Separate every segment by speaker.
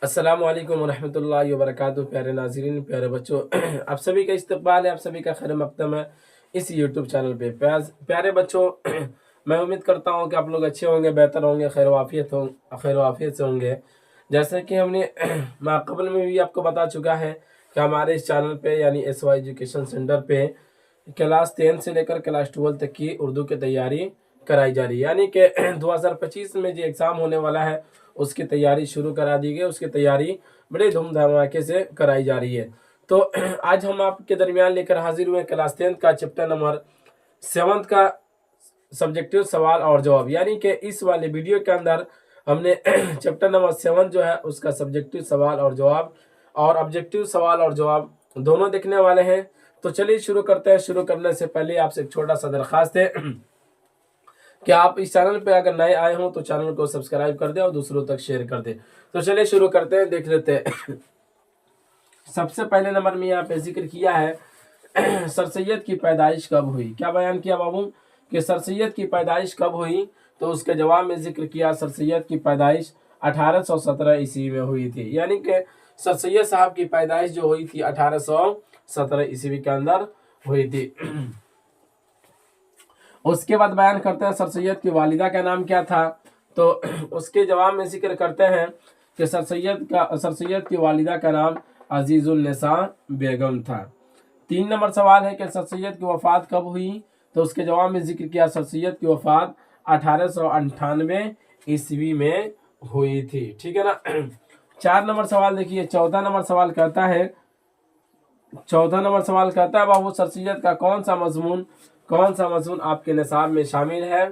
Speaker 1: अस्सलाम वालेकुम वरहमतुल्लाहि वबरकातुहू। प्यारे नाज़रीन, प्यारे बच्चों, आप सभी का इस्तकबाल है, आप सभी का खैर मक़दम है इस यूट्यूब चैनल पे। प्यारे बच्चों, मैं उम्मीद करता हूँ कि आप लोग अच्छे होंगे, बेहतर होंगे, खैर वाफियत से होंगे। जैसे कि हमने माक़बल में भी आपको बता चुका है कि हमारे इस चैनल पे यानी SY एजुकेशन सेंटर पे क्लास 10 से लेकर क्लास 12 तक की उर्दू की तैयारी कराई जा रही है। यानी कि 2025 में जो एग्ज़ाम होने वाला है उसकी तैयारी शुरू करा दी गई, उसकी तैयारी बड़े धूम धमाके से कराई जा रही है। तो आज हम आपके दरमियान लेकर हाजिर हुए क्लास 10 का चैप्टर नंबर 7 का सब्जेक्टिव सवाल और जवाब। यानी कि इस वाले वीडियो के अंदर हमने चैप्टर नंबर 7 जो है उसका सब्जेक्टिव सवाल और जवाब और ऑब्जेक्टिव सवाल और जवाब दोनों देखने वाले हैं। तो चलिए शुरू करते हैं। शुरू करने से पहले आपसे एक छोटा सा दरख्वास्त है कि आप इस चैनल पे अगर नए आए हों तो चैनल को सब्सक्राइब कर दें और दूसरों तक शेयर कर दें। तो चलिए शुरू करते हैं, देख लेते हैं। सबसे पहले नंबर में यहाँ पे जिक्र किया है सर सैयद की पैदाइश कब हुई। क्या बयान किया बाबू कि सर सैयद की पैदाइश कब हुई? तो उसके जवाब में जिक्र किया सर सैयद की पैदाइश 1817 ईस्वी में हुई थी। यानी कि सर सैयद साहब की पैदाइश जो हुई थी 1817 ईस्वी के अंदर हुई थी। उसके बाद बयान करते हैं सर सैयद की वालिदा का नाम क्या था। तो उसके जवाब में जिक्र करते हैं कि सर सैयद की वालिदा का नाम अजीजुन्निसा बेगम था। 3 नंबर सवाल है कि सर सैयद की वफात कब हुई। तो उसके जवाब में जिक्र किया सर सैयद की वफात 1898 ईस्वी में हुई थी। ठीक है ना। 4 नंबर सवाल देखिए। 14 नंबर सवाल कहता है बाबू सर सैयद का कौन सा मजमून आपके निसाब में शामिल है।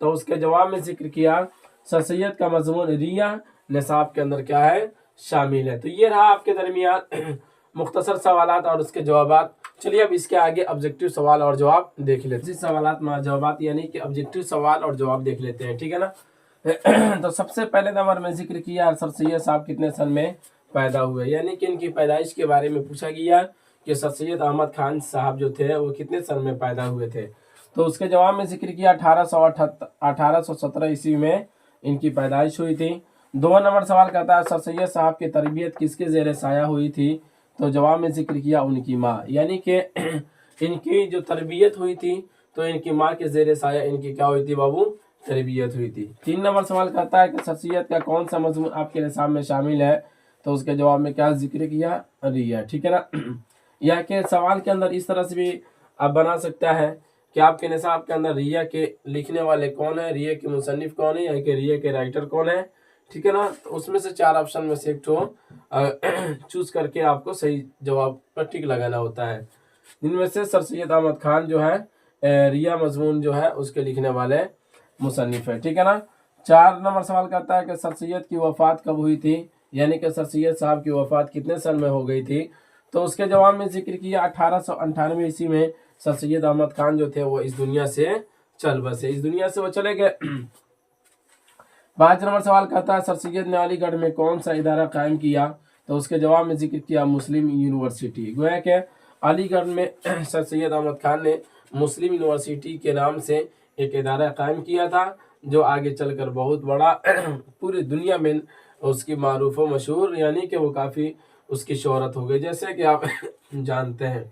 Speaker 1: तो उसके जवाब में जिक्र किया सर सैयद का मजमून रिया निसाब के अंदर क्या है, शामिल है। तो ये रहा आपके दरमियान मुख्तसर सवालात और उसके जवाबात। चलिए अब इसके आगे ऑब्जेक्टिव सवाल और जवाब देख लेते हैं। सवालात में जवाबात यानी कि ऑब्जेक्टिव सवाल और जवाब देख लेते हैं। ठीक है ना। तो सबसे पहले नंबर में जिक्र किया सर सैयद साहब कितने सन में पैदा हुए, यानी कि इनकी पैदाइश के बारे में पूछा गया कि सर सैयद अहमद खान साहब जो थे वो कितने सन में पैदा हुए थे। तो उसके जवाब में जिक्र किया 1817 ईस्वी में इनकी पैदाइश हुई थी। 2 नंबर सवाल कहता है सर सैयद साहब की तरबियत किसके ज़ेरे साया हुई थी। तो जवाब में जिक्र किया उनकी माँ, यानी कि इनकी जो तरबियत हुई थी तो इनकी माँ के ज़ेरे साया इनकी क्या हुई थी बाबू, तरबियत हुई थी। 3 नंबर सवाल कहता है कि सर सैयद का कौन सा मजमून आपके निसाब में शामिल है। तो उसके जवाब में क्या जिक्र किया, रिया। ठीक है ना। या के सवाल के अंदर इस तरह से भी आप बना सकता है कि आपके निसाब के अंदर रिया के लिखने वाले कौन है, रिया के मुसन्निफ कौन है, या कि रिया के राइटर कौन है। ठीक है ना। तो उसमें से 4 ऑप्शन में से एक ठो चूज करके आपको सही जवाब पर टिक लगाना होता है। जिनमें से सर सैयद अहमद खान जो है रिया मजमून जो है उसके लिखने वाले मुसन्निफ है। ठीक है ना। 4 नंबर सवाल कहता है कि सर सैयद की वफात कब हुई थी, यानी कि सर सैयद साहब की वफात कितने साल में हो गई थी। तो उसके जवाब में जिक्र किया 1898 ईस्वी में सर सैयद अहमद खान जो थे वो इस दुनिया से चल बसे, इस दुनिया से वो चले गए। 5 नंबर सवाल कहता है सर सैयद ने अलीगढ़ में कौन सा इदारा कायम किया। तो उसके जवाब में जिक्र किया मुस्लिम यूनिवर्सिटी। गोया कि अलीगढ़ में सर सैयद अहमद खान ने मुस्लिम यूनिवर्सिटी के नाम से एक इदारा कायम किया था जो आगे चलकर बहुत बड़ा पूरी दुनिया में उसकी मारूफ व मशहूर, यानी कि वो काफ़ी उसकी शोहरत हो गई, जैसे कि आप जानते हैं।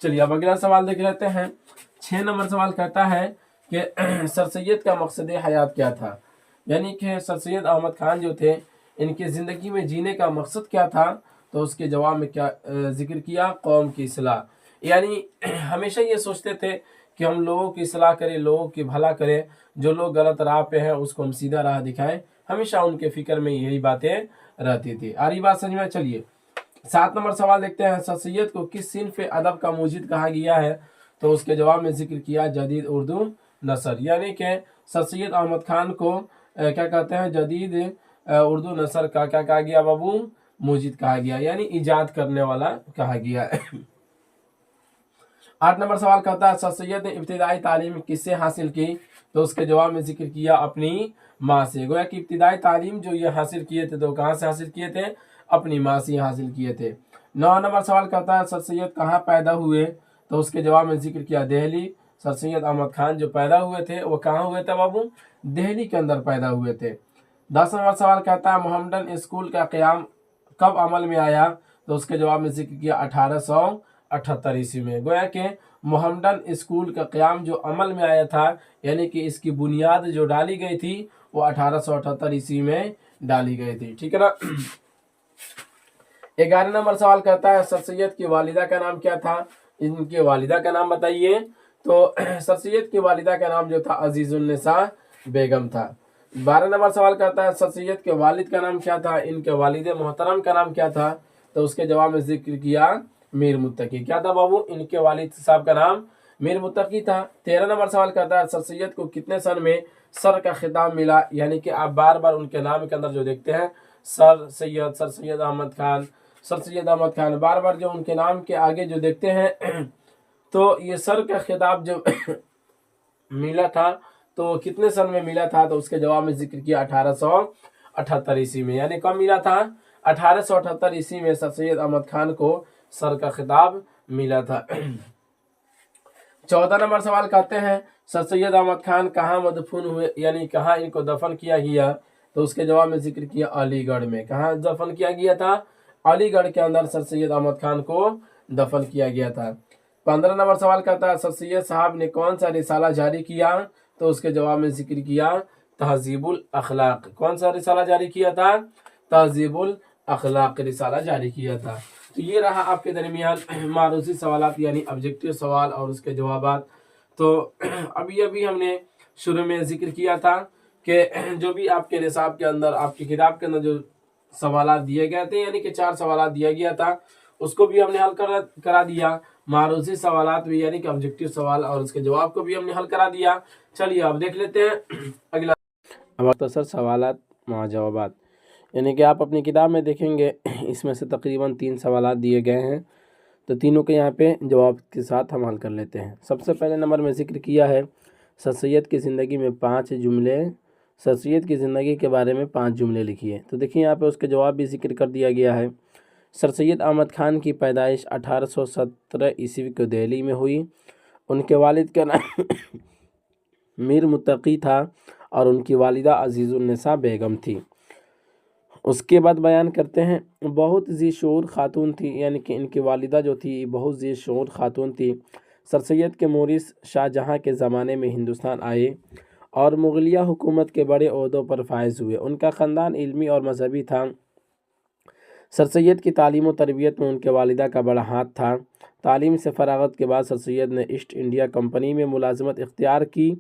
Speaker 1: चलिए अब अगला सवाल देख लेते हैं। 6 नंबर सवाल कहता है कि सर सैयद का मकसद हयात क्या था, यानी कि सर सैयद अहमद खान जो थे इनकी ज़िंदगी में जीने का मकसद क्या था। तो उसके जवाब में क्या जिक्र किया, कौम की इस्लाह। यानी हमेशा ये सोचते थे कि हम लोगों की इस्लाह करें, लोगों की भला करें, जो लोग गलत राह पे हैं उसको हम सीधा राह दिखाएं। हमेशा उनके फिक्र में यही बातें रहती थी। आ रही बात समझ में। चलिए 7 नंबर सवाल देखते हैं। सर सैयद को किस सिन्फ अदब का मुजिद कहा गया है। तो उसके जवाब में जिक्र किया जदीद उर्दू नसर, यानी कि सर सैयद अहमद खान को क्या कहते हैं, जदीद उर्दू नसर का क्या कहा गया बाबू, मुजिद कहा गया, यानी इजाद करने वाला कहा गया। 8 नंबर सवाल कहता है सर सैयद ने इब्तिदाई तालीम किससे हासिल की। तो उसके जवाब में जिक्र किया अपनी माँ से। गोया कि इब्तिदाई तालीम जो ये हासिल किए थे तो कहाँ से हासिल किए थे, अपनी माँ से हासिल किए थे। 9 नंबर सवाल कहता है सर सैयद कहाँ पैदा हुए। तो उसके जवाब में जिक्र किया दिल्ली। सर सैयद अहमद खान जो पैदा हुए थे वो कहाँ हुए थे बाबू, दिल्ली के अंदर पैदा हुए थे। 10 नंबर सवाल कहता है मोहम्मदन स्कूल का क़याम कब अमल में आया, तो उसके जवाब में जिक्र किया 1878 ईस्वी में। गोया कि मोहम्मडन स्कूल का क़याम जो अमल में आया था, यानी कि इसकी बुनियाद जो डाली गई थी वो 1878 ईस्वी में डाली गई थी। ठीक है ना। 11 नंबर सवाल कहता है सर सैयद की वालिदा का नाम क्या था, इनके वालिदा का नाम बताइए। तो सर सैयद की वालिदा का नाम जो था अजीजुन्निसा बेगम था। 12 नंबर सवाल कहता है सर सैयद के वालिद का नाम क्या था, इनके वालिद मोहतरम का नाम क्या था, तो उसके जवाब में जिक्र किया मीर मुत्तकी। क्या था बाबू, इनके वालिद साहब का नाम मीर मुत्तकी था। 13 नंबर सवाल कहता है सर सैयद को कितने सन में सर का खिताब मिला, यानी कि आप बार बार उनके नाम के अंदर जो देखते हैं सर सैयद अहमद खान, सर सैयद अहमद खान, बार बार जो उनके नाम के आगे जो देखते हैं तो ये सर का खिताब जब मिला था तो कितने सन में मिला था, तो उसके जवाब में जिक्र किया 1878 ईस्वी में। यानी कब मिला था, 1878 ईस्वी में सर सैयद अहमद खान को सर का खिताब मिला था। 14 नंबर सवाल कहते हैं सर सैयद अहमद खान कहाँ मदफून हुए, यानी कहाँ इनको दफन किया गया, तो उसके जवाब में जिक्र किया अलीगढ़ में। कहाँ दफन किया गया था, अलीगढ़ के अंदर सर सैयद अहमद खान को दफन किया गया था। 15 नंबर सवाल कहता है सर सैयद साहब ने कौन सा रिसाला जारी किया, तो उसके जवाब में जिक्र किया तहजीबुल अखलाक। कौन सा रिसाला जारी किया था, तहजीबुल अखलाक रिसाला जारी किया था। तो ये रहा आपके दरमियान मारूसी सवालात यानी ऑब्जेक्टिव सवाल और उसके जवाबात। तो अभी हमने शुरू में जिक्र किया था कि जो भी आपके निसाब के अंदर आपकी किताब के अंदर जो सवालात दिए गए थे, यानी कि 4 सवालात दिया गया था, उसको भी हमने हल करा दिया। मारूसी सवालात भी यानी कि ऑब्जेक्टिव सवाल और उसके जवाब को भी हमने हल करा दिया। चलिए अब देख लेते हैं अगला। अब मुख्तसर सवालात मा जवाबात, यानी कि आप अपनी किताब में देखेंगे इसमें से तकरीबन 3 सवालात दिए गए हैं, तो तीनों के यहाँ पे जवाब के साथ हम हल कर लेते हैं। सबसे पहले नंबर में जिक्र किया है सर सैयद की ज़िंदगी में 5 जुमले, सर सैयद की ज़िंदगी के बारे में 5 जुमले लिखिए। तो देखिए यहाँ पे उसके जवाब भी जिक्र कर दिया गया है। सर सैयद अहमद खान की पैदाइश 1817 ईस्वी को दिल्ली में हुई। उनके वालिद का नाम मीर मुत्तकी था और उनकी वालिदा अजीजुन्निसा बेगम थी। उसके बाद बयान करते हैं बहुत ज़ी शऊर खातून थी, यानी कि इनकी वालिदा जो थी बहुत ज़ी शऊर खातून थी। सर सैयद के मोरिस शाहजहाँ के ज़माने में हिंदुस्तान आए और मुगलिया हुकूमत के बड़े ओहदों पर फायज हुए। उनका ख़ानदान इल्मी और मजहबी था। सर सैयद की तालीम और तरबियत में उनके वालिदा का बड़ा हाथ था। तालीम से फरागत के बाद सर सैयद ने ईस्ट इंडिया कंपनी में मुलाजमत इख्तियार की।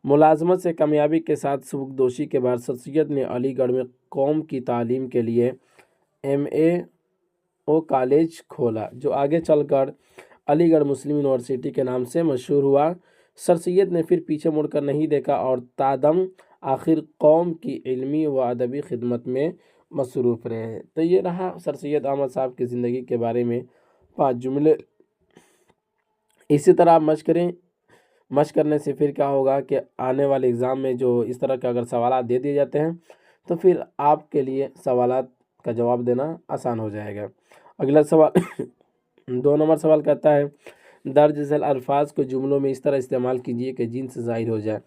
Speaker 1: मुलाजमत से कामयाबी के साथ सुबकदोशी के बाद सर सैयद ने अलीगढ़ में कौम की तालीम के लिए MAO कॉलेज खोला, जो आगे चलकर अलीगढ़ मुस्लिम यूनिवर्सिटी के नाम से मशहूर हुआ। सर सैयद ने फिर पीछे मुड़कर नहीं देखा और तादम आखिर कौम की इल्मी व अदबी खिदमत में मसरूफ़ रहे। तो ये रहा सर सैयद अहमद साहब की ज़िंदगी के बारे में 5 जुमले। इसी तरह आप मशक करने से फिर क्या होगा कि आने वाले एग्ज़ाम में जो इस तरह के अगर सवालात दे दिए जाते हैं तो फिर आपके लिए सवालात का जवाब देना आसान हो जाएगा। अगला सवाल 2 नंबर सवाल कहता है दर्ज झेल अल्फाज को जुमलों में इस तरह इस्तेमाल कीजिए कि जिन्स ज़ाहिर हो जाए।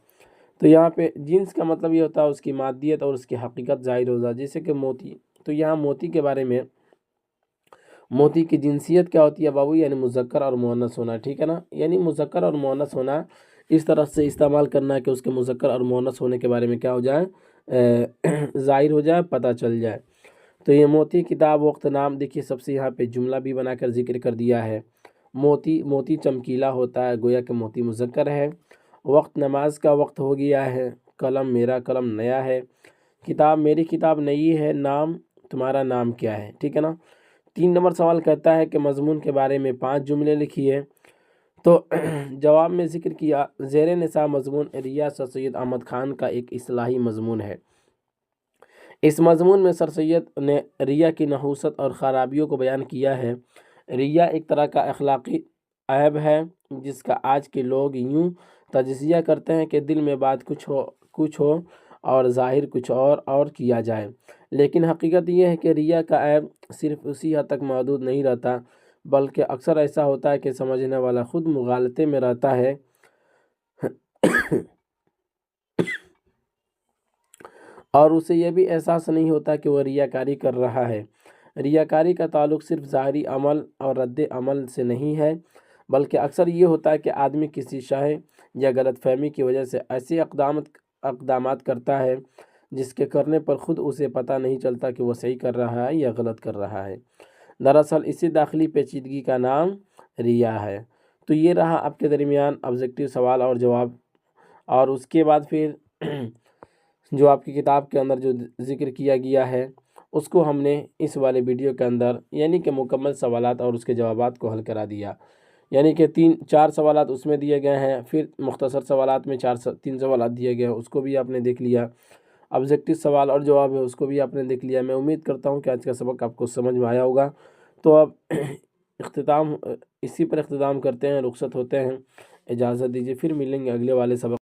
Speaker 1: तो यहाँ पे जिन्स का मतलब ये होता है उसकी मादियत और उसकी हकीकत ज़ाहिर हो जाए। जैसे कि मोती, तो यहाँ मोती के बारे में मोती की जिनसियत क्या होती है बाबू, यानी मुज़क्कर और मुअन्नस होना। ठीक है ना, यानी मुज़क्कर और मुअन्नस होना इस तरह से इस्तेमाल करना कि उसके मुज़क्कर और मुअन्नस होने के बारे में क्या हो जाए, ज़ाहिर हो जाए, पता चल जाए। तो ये मोती किताब वक्त नाम देखिए सबसे यहाँ पे जुमला भी बनाकर जिक्र कर दिया है। मोती चमकीला होता है, गोया कि मोती मुज़क्कर है। वक्त नमाज का वक्त हो गया है। कलम मेरा कलम नया है। किताब मेरी किताब नई है। नाम तुम्हारा नाम क्या है। ठीक है ना। 3 नंबर सवाल कहता है कि मजमून के बारे में 5 जुमले लिखिए। तो जवाब में जिक्र किया ज़ेरे निसाब मजमून रिया सर सैयद अहमद खान का एक इस्लाही मजमून है। इस मजमून में सर सैयद ने रिया की नहूसत और ख़राबियों को बयान किया है। रिया एक तरह का अखलाकी ऐब है जिसका आज के लोग यूँ तजज़िया करते हैं कि दिल में बात कुछ हो और ज़ाहिर कुछ और किया जाए, लेकिन हकीकत यह है कि रिया का ऐब सिर्फ़ उसी हद तक महदूद नहीं रहता, बल्कि अक्सर ऐसा होता है कि समझने वाला ख़ुद मुगालते में रहता है और उसे यह भी एहसास नहीं होता कि वह रियाकारी कर रहा है। ریاکاری کا تعلق صرف ظاہری عمل اور رد عمل سے نہیں ہے، بلکہ اکثر یہ ہوتا ہے کہ آدمی کسی شائع یا غلط فہمی کی وجہ سے ایسے اقدامات کرتا ہے جس کے کرنے پر خود اسے پتہ نہیں چلتا کہ وہ صحیح کر رہا ہے یا غلط کر رہا ہے۔ دراصل اسی داخلی پیچیدگی کا نام ریا ہے۔ تو یہ رہا آپ کے درمیان آبجیکٹیو سوال اور جواب، اور اس کے بعد پھر جو آپ کی کتاب کے اندر جو ذکر کیا گیا ہے اس کو ہم نے اس والے ویڈیو کے اندر یعنی کہ مکمل سوالات اور اس کے جوابات کو حل کرا دیا، یعنی کہ 4 سوالات اس میں دیے گئے ہیں، پھر مختصر سوالات میں 3 سوالات دیے گئے ہیں، اس کو بھی آپ نے دیکھ لیا۔ آبجیکٹیو سوال اور جواب ہے اس کو بھی آپ نے دیکھ لیا۔ میں امید کرتا ہوں کہ آج کا سبق آپ کو سمجھ میں آیا ہوگا۔ تو اب اسی پر اختتام کرتے ہیں، رخصت ہوتے ہیں، اجازت دیجیے، پھر ملیں گے اگلے والے سبق۔